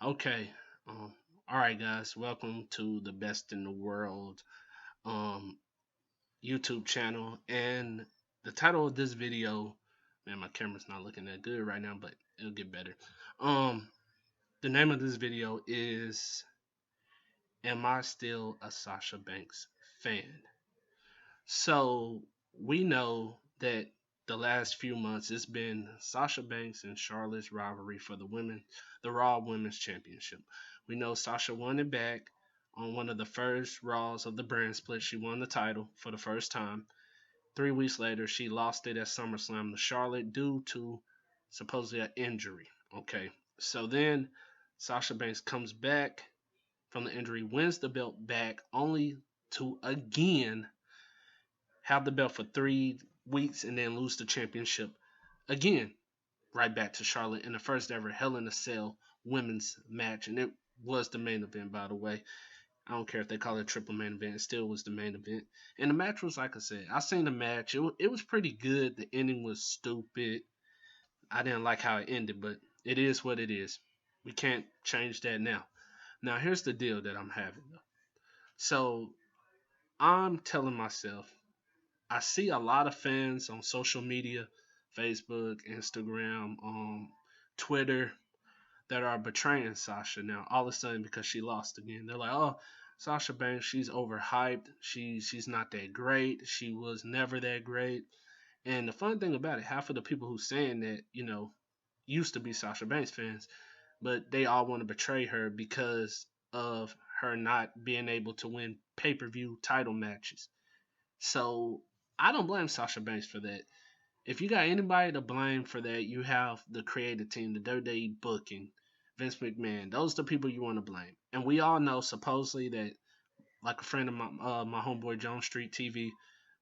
Okay. Um, all right, guys. Welcome to the Best in the World um, YouTube channel. And the title of this video, man, my camera's not looking that good right now, but it'll get better. Um, the name of this video is "Am I Still a Sasha Banks Fan?" So we know that the last few months it's been Sasha Banks and Charlotte's rivalry for the Raw Women's Championship. We know Sasha won it back on one of the first Raws of the brand split. She won the title for the first time. 3 weeks later, she lost it at SummerSlam to Charlotte due to supposedly an injury. Okay, so then Sasha Banks comes back from the injury, wins the belt back, only to again have the belt for 3 weeks, and then lose the championship again, right back to Charlotte in the first ever Hell in a Cell women's match. And it was the main event, by the way. I don't care if they call it a triple main event, it still was the main event. And the match was, like I said, I seen the match. It was pretty good. The ending was stupid. I didn't like how it ended, but it is what it is. We can't change that now. Now, here's the deal that I'm having, though. So, I'm telling myself, I see a lot of fans on social media, Facebook, Instagram, Twitter, that are betraying Sasha now. All of a sudden, because she lost again, they're like, "Oh, Sasha Banks, she's overhyped. She's not that great. She was never that great." And the fun thing about it, half of the people who saying that, used to be Sasha Banks fans, but they all want to betray her because of her not being able to win pay-per-view title matches. So I don't blame Sasha Banks for that. If you got anybody to blame for that, you have the creative team, the WWE booking, Vince McMahon. Those are the people you want to blame. And we all know supposedly that, like a friend of my homeboy John Street TV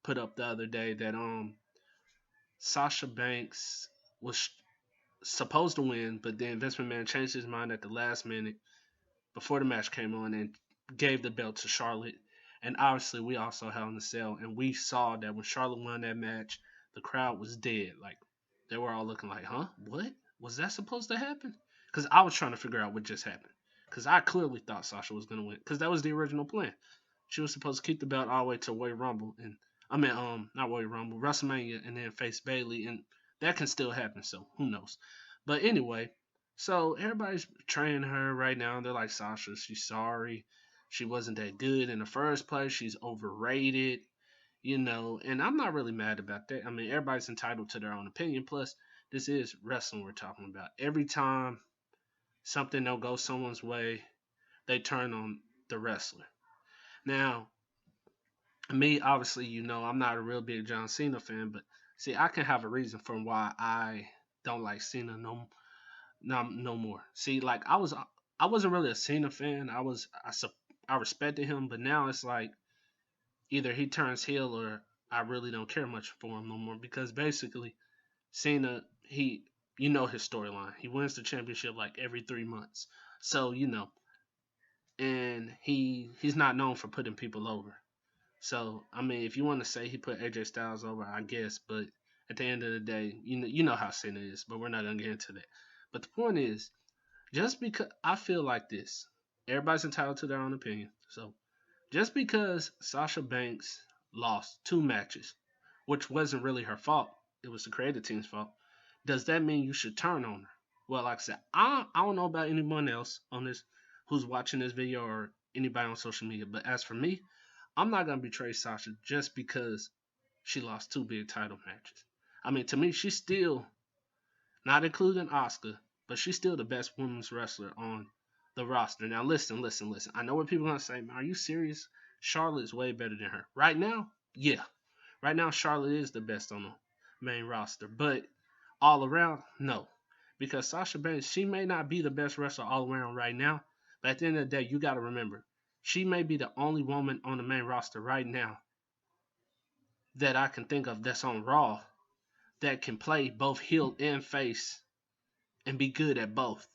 put up the other day, that Sasha Banks was supposed to win, but then Vince McMahon changed his mind at the last minute before the match came on and gave the belt to Charlotte. And obviously, we also held in the cell, and we saw that when Charlotte won that match, the crowd was dead. Like, they were all looking like, "Huh? What was that supposed to happen?" Because I was trying to figure out what just happened. Because I clearly thought Sasha was gonna win. Because that was the original plan. She was supposed to keep the belt all the way to Royal Rumble, and I mean, not Royal Rumble, WrestleMania, and then face Bailey, and that can still happen. So who knows? But anyway, so everybody's betraying her right now. They're like, "Sasha, she's sorry. She wasn't that good in the first place. She's overrated." And I'm not really mad about that. I mean, everybody's entitled to their own opinion. Plus, this is wrestling we're talking about. Every time something don't go someone's way, they turn on the wrestler. Now, me, obviously, I'm not a real big John Cena fan, but see, I can have a reason for why I don't like Cena no more. See, like I wasn't really a Cena fan. I respected him, but now it's like either he turns heel or I really don't care much for him no more, because basically Cena, his storyline. He wins the championship like every 3 months. So, and he's not known for putting people over. So, I mean, if you want to say he put AJ Styles over, I guess, but at the end of the day, you know how Cena is, but we're not gonna get into that. But the point is, just because I feel like this, everybody's entitled to their own opinion. So, just because Sasha Banks lost 2 matches, which wasn't really her fault, it was the creative team's fault, does that mean you should turn on her? Well, like I said, I don't know about anyone else on this who's watching this video or anybody on social media, but as for me, I'm not gonna betray Sasha just because she lost 2 big title matches. I mean, to me, she's still, not including Oscar, but she's still the best women's wrestler on the roster. Now, listen, listen, listen. I know what people are gonna say. Man, are you serious? Charlotte's way better than her right now. Yeah, right now Charlotte is the best on the main roster, but all around, no, because Sasha Banks, she may not be the best wrestler all around right now, but at the end of the day, you got to remember, she may be the only woman on the main roster right now that I can think of that's on Raw that can play both heel and face and be good at both.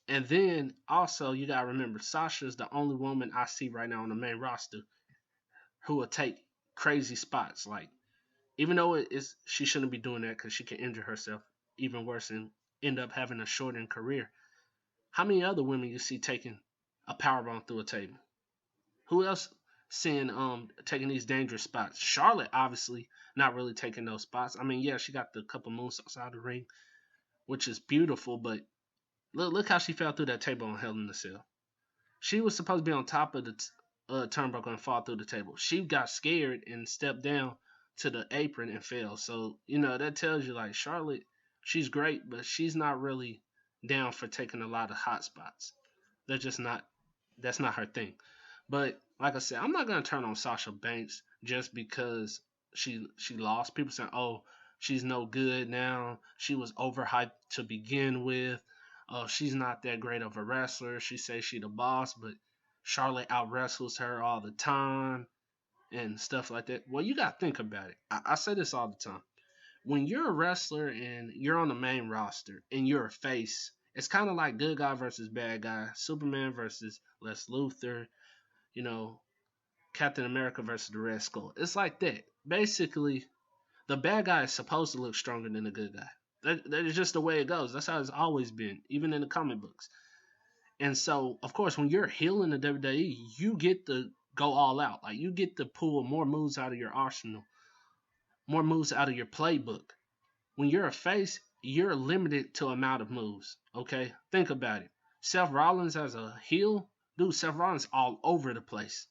And then also you gotta remember, Sasha's the only woman I see right now on the main roster who will take crazy spots. Like, even though it is she shouldn't be doing that because she can injure herself even worse and end up having a shortened career. How many other women you see taking a power bomb through a table? Who else seeing taking these dangerous spots? Charlotte obviously not really taking those spots. I mean, yeah, she got the couple moonsaults out of the ring, which is beautiful, but look how she fell through that table on Hell in the Cell. She was supposed to be on top of the turnbuckle and fall through the table. She got scared and stepped down to the apron and fell. So, that tells you like Charlotte, she's great, but she's not really down for taking a lot of hot spots. They're just not that's not her thing. But like I said, I'm not gonna turn on Sasha Banks just because she lost. People saying, "Oh, she's no good now. She was overhyped to begin with. Oh, she's not that great of a wrestler." She says she the boss, but Charlotte out wrestles her all the time and stuff like that. Well, you gotta think about it. I say this all the time. When you're a wrestler and you're on the main roster and you're a face, it's kind of like good guy versus bad guy, Superman versus Les Luthor, you know, Captain America versus the Red Skull. It's like that. Basically, the bad guy is supposed to look stronger than the good guy. That is just the way it goes. That's how it's always been, even in the comic books. And so, of course, when you're healing the WWE, you get to go all out. Like you get to pull more moves out of your arsenal, more moves out of your playbook. When you're a face, you're limited to amount of moves. Okay, think about it. Seth Rollins as a heel, dude. Seth Rollins all over the place,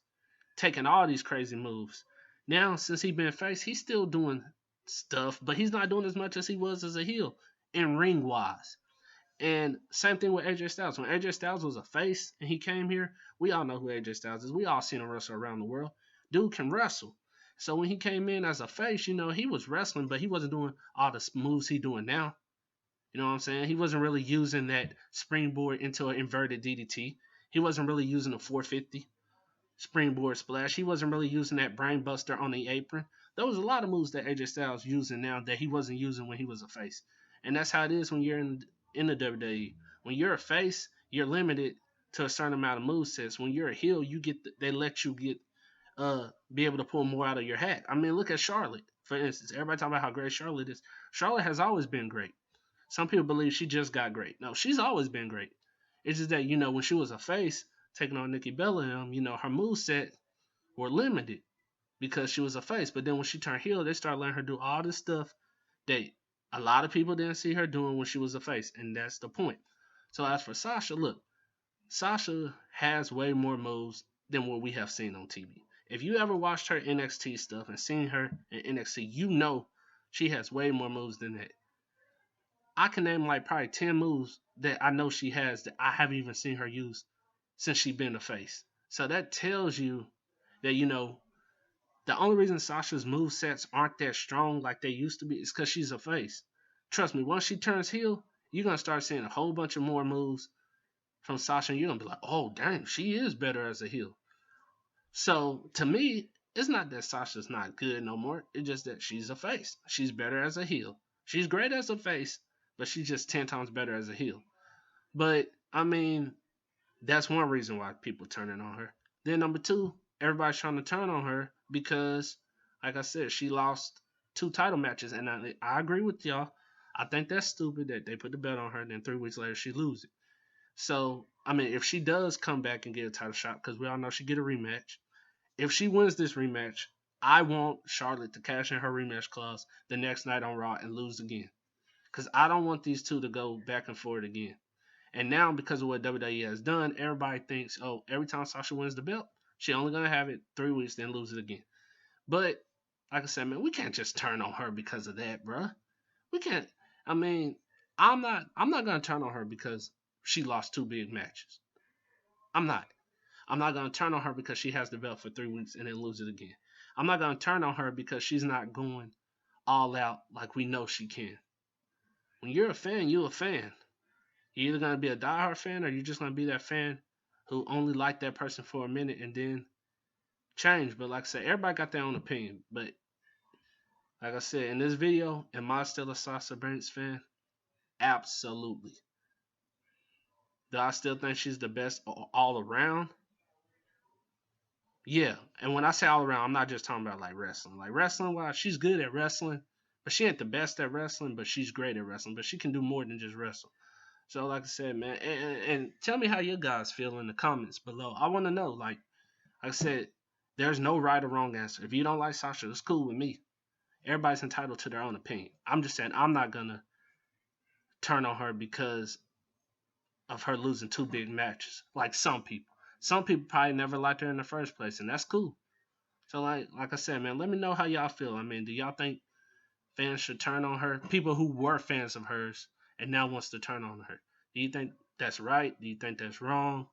taking all these crazy moves. Now, since he's been face, he's still doing stuff, but he's not doing as much as he was as a heel in ring wise. And same thing with AJ Styles. When AJ Styles was a face and he came here, we all know who AJ Styles is. We all seen him wrestle around the world. Dude can wrestle. So when he came in as a face, he was wrestling, but he wasn't doing all the moves he doing now. You know what I'm saying? He wasn't really using that springboard into an inverted DDT. He wasn't really using a 450 springboard splash. He wasn't really using that brain buster on the apron. There was a lot of moves that AJ Styles using now that he wasn't using when he was a face. And that's how it is when you're in the WWE. When you're a face, you're limited to a certain amount of move sets. When you're a heel, they let you get be able to pull more out of your hat. I mean, look at Charlotte, for instance. Everybody talk about how great Charlotte is. Charlotte has always been great. Some people believe she just got great. No, she's always been great. It's just that, when she was a face, taking on Nikki Bella, her move set were limited because she was a face. But then when she turned heel, they started letting her do all this stuff that a lot of people didn't see her doing when she was a face. And that's the point. So as for Sasha, look, Sasha has way more moves than what we have seen on TV. If you ever watched her NXT stuff and seen her in NXT, you know she has way more moves than that. I can name like probably 10 moves that I know she has that I haven't even seen her use since she been a face. So that tells you that, the only reason Sasha's move sets aren't that strong like they used to be is because she's a face. Trust me, once she turns heel, you're gonna start seeing a whole bunch of more moves from Sasha, and you're gonna be like, oh dang, she is better as a heel. So to me, it's not that Sasha's not good no more. It's just that she's a face. She's better as a heel. She's great as a face, but she's just 10 times better as a heel. But I mean, that's one reason why people turning on her. Then number two, everybody's trying to turn on her because, like I said, she lost 2 title matches, and I agree with y'all. I think that's stupid that they put the belt on her, and then 3 weeks later she loses it. So I mean, if she does come back and get a title shot, because we all know she get a rematch. If she wins this rematch, I want Charlotte to cash in her rematch clause the next night on Raw and lose again, because I don't want these two to go back and forth again. And now, because of what WWE has done, everybody thinks, oh, every time Sasha wins the belt, she only gonna have it 3 weeks, then lose it again. But like I said, man, we can't just turn on her because of that, bruh. We can't. I mean, I'm not gonna turn on her because she lost 2 big matches. I'm not. I'm not gonna turn on her because she has the belt for 3 weeks and then lose it again. I'm not gonna turn on her because she's not going all out like we know she can. When you're a fan, you're a fan. You're either gonna be a diehard fan or you're just gonna be that fan who only liked that person for a minute and then change. But like I said, everybody got their own opinion. But like I said, in this video, am I still a Sasha Banks fan? Absolutely. Do I still think she's the best all around? Yeah. And when I say all around, I'm not just talking about like wrestling. Like wrestling wise, she's good at wrestling, but she ain't the best at wrestling, but she's great at wrestling. But she can do more than just wrestle. So like I said, man, and tell me how you guys feel in the comments below. I want to know. Like I said, there's no right or wrong answer. If you don't like Sasha, it's cool with me. Everybody's entitled to their own opinion. I'm just saying I'm not gonna turn on her because of her losing two big matches. Like some people. Some people probably never liked her in the first place, and that's cool. So like I said, man, let me know how y'all feel. I mean, do y'all think fans should turn on her? People who were fans of hers and now wants to turn on her. Do you think that's right? Do you think that's wrong?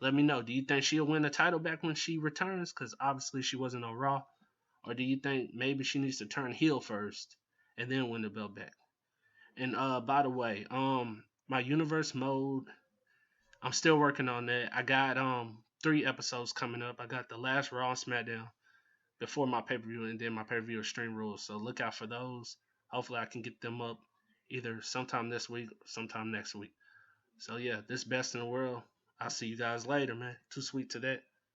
Let me know. Do you think she'll win the title back when she returns? Because obviously she wasn't on Raw. Or do you think maybe she needs to turn heel first and then win the belt back? And by the way, my universe mode, I'm still working on that. I got 3 episodes coming up. I got the last Raw and SmackDown before my pay per view, and then my pay per view Extreme Rules. So look out for those. Hopefully, I can get them up either sometime this week or sometime next week. So yeah, this best in the world. I'll see you guys later, man. Too sweet to that.